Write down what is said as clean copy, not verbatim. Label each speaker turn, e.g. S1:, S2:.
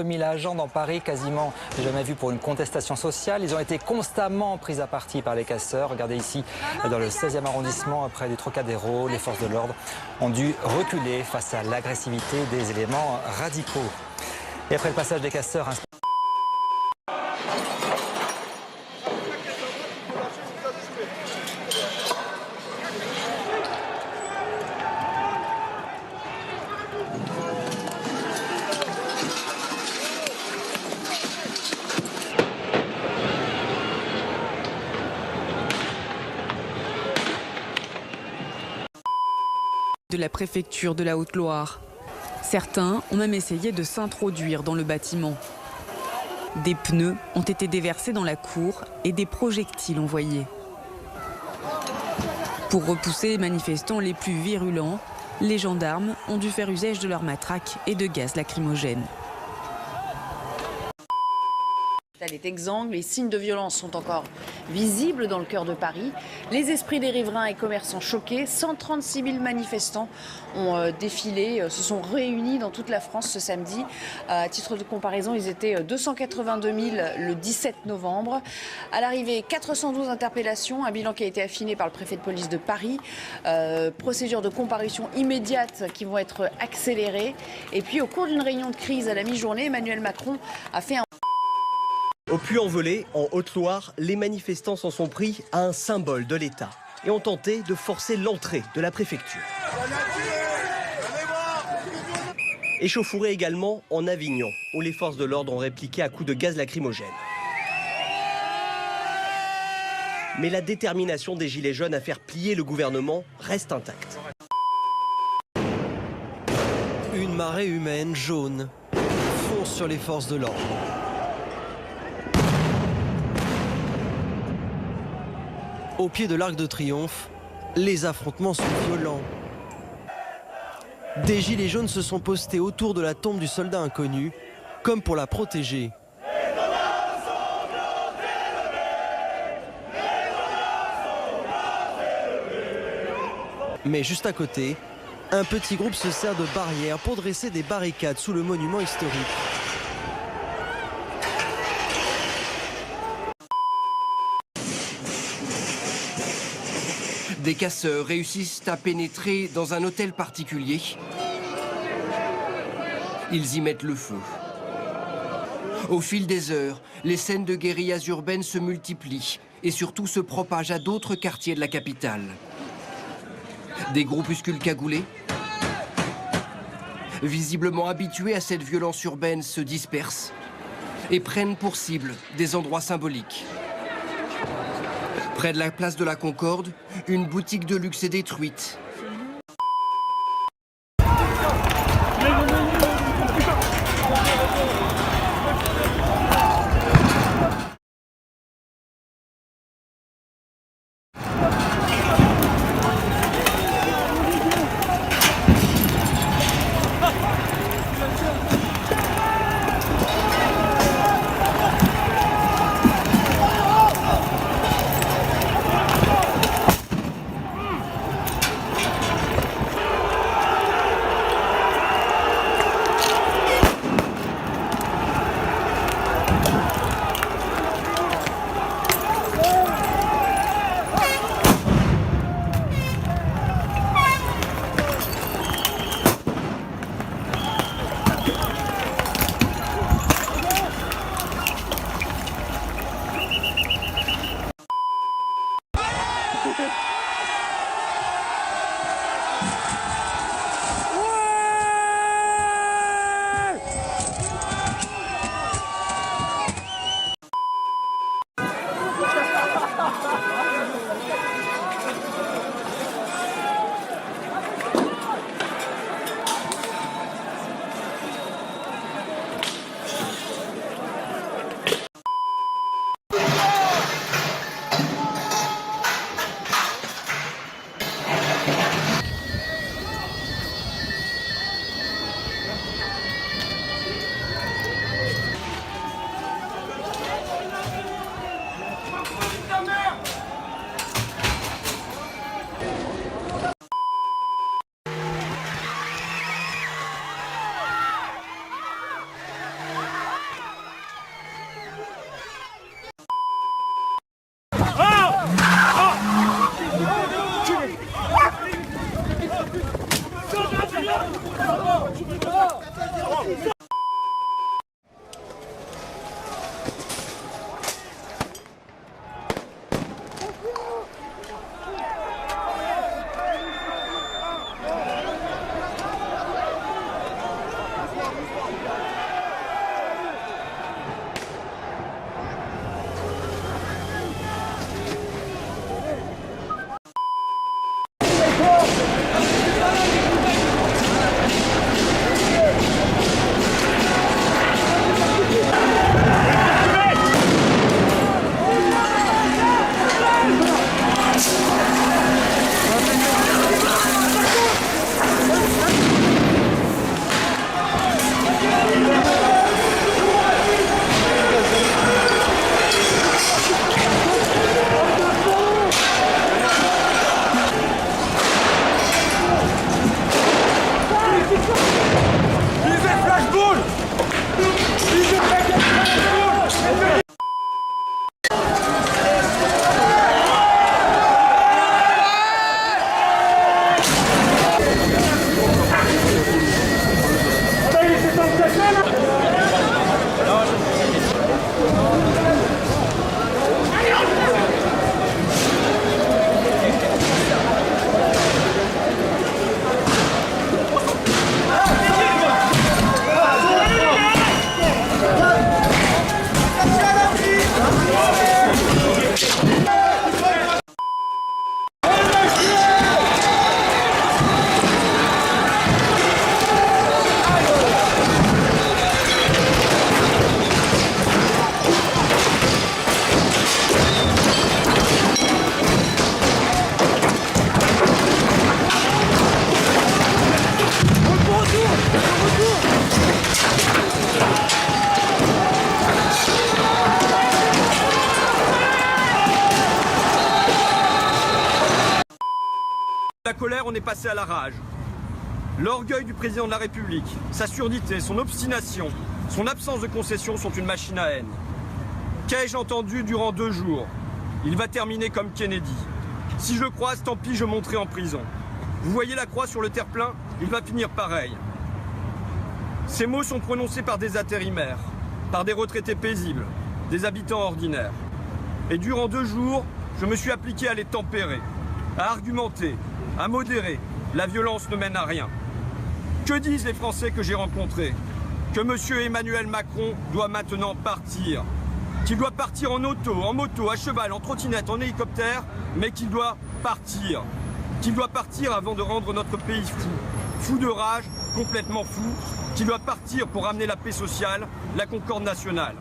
S1: 000 agents dans Paris, quasiment jamais vu pour une contestation sociale. Ils ont été constamment pris à partie par les casseurs. Regardez ici, dans le 16e arrondissement, près du Trocadéro, les forces de l'ordre ont dû reculer face à l'agressivité des éléments radicaux. Et après le passage des casseurs,
S2: de la préfecture de la Haute-Loire. Certains ont même essayé de s'introduire dans le bâtiment. Des pneus ont été déversés dans la cour et des projectiles envoyés. Pour repousser les manifestants les plus virulents, les gendarmes ont dû faire usage de leurs matraques et de gaz lacrymogène.
S3: Elle est exsangue, les signes de violence sont encore visibles dans le cœur de Paris. Les esprits des riverains et commerçants choqués, 136 000 manifestants ont défilé, se sont réunis dans toute la France ce samedi. À titre de comparaison, ils étaient 282 000 le 17 novembre. À l'arrivée, 412 interpellations, un bilan qui a été affiné par le préfet de police de Paris. Procédures de comparution immédiate qui vont être accélérées. Et puis, au cours d'une réunion de crise à la mi-journée, Emmanuel Macron a fait un...
S4: Au Puy-en-Velay, en Haute-Loire, les manifestants s'en sont pris à un symbole de l'État et ont tenté de forcer l'entrée de la préfecture. Échauffourée également en Avignon, où les forces de l'ordre ont répliqué à coups de gaz lacrymogène. Mais la détermination des Gilets jaunes à faire plier le gouvernement reste intacte.
S5: Une marée humaine jaune fonce sur les forces de l'ordre. Au pied de l'Arc de Triomphe, les affrontements sont violents. Des gilets jaunes se sont postés autour de la tombe du soldat inconnu, comme pour la protéger. Mais juste à côté, un petit groupe se sert de barrières pour dresser des barricades sous le monument historique.
S6: Des casseurs réussissent à pénétrer dans un hôtel particulier. Ils y mettent le feu. Au fil des heures, les scènes de guérillas urbaines se multiplient et surtout se propagent à d'autres quartiers de la capitale. Des groupuscules cagoulés, visiblement habitués à cette violence urbaine, se dispersent et prennent pour cible des endroits symboliques. Près de la place de la Concorde, une boutique de luxe est détruite.
S7: on est passé à la rage. L'orgueil du président de la République, sa surdité, son obstination, son absence de concession sont une machine à haine. Qu'ai-je entendu durant 2 jours? Il va terminer comme Kennedy. Si je le croise, tant pis, je monterai en prison. Vous voyez la croix sur le terre-plein? Il va finir pareil. Ces mots sont prononcés par des intérimaires, par des retraités paisibles, des habitants ordinaires. Et durant 2 jours, je me suis appliqué à les tempérer, à argumenter, à modérer. La violence ne mène à rien. Que disent les Français que j'ai rencontrés? Que M. Emmanuel Macron doit maintenant partir. Qu'il doit partir en auto, en moto, à cheval, en trottinette, en hélicoptère, mais qu'il doit partir. Qu'il doit partir avant de rendre notre pays fou. Fou de rage, complètement fou. Qu'il doit partir pour ramener la paix sociale, la concorde nationale.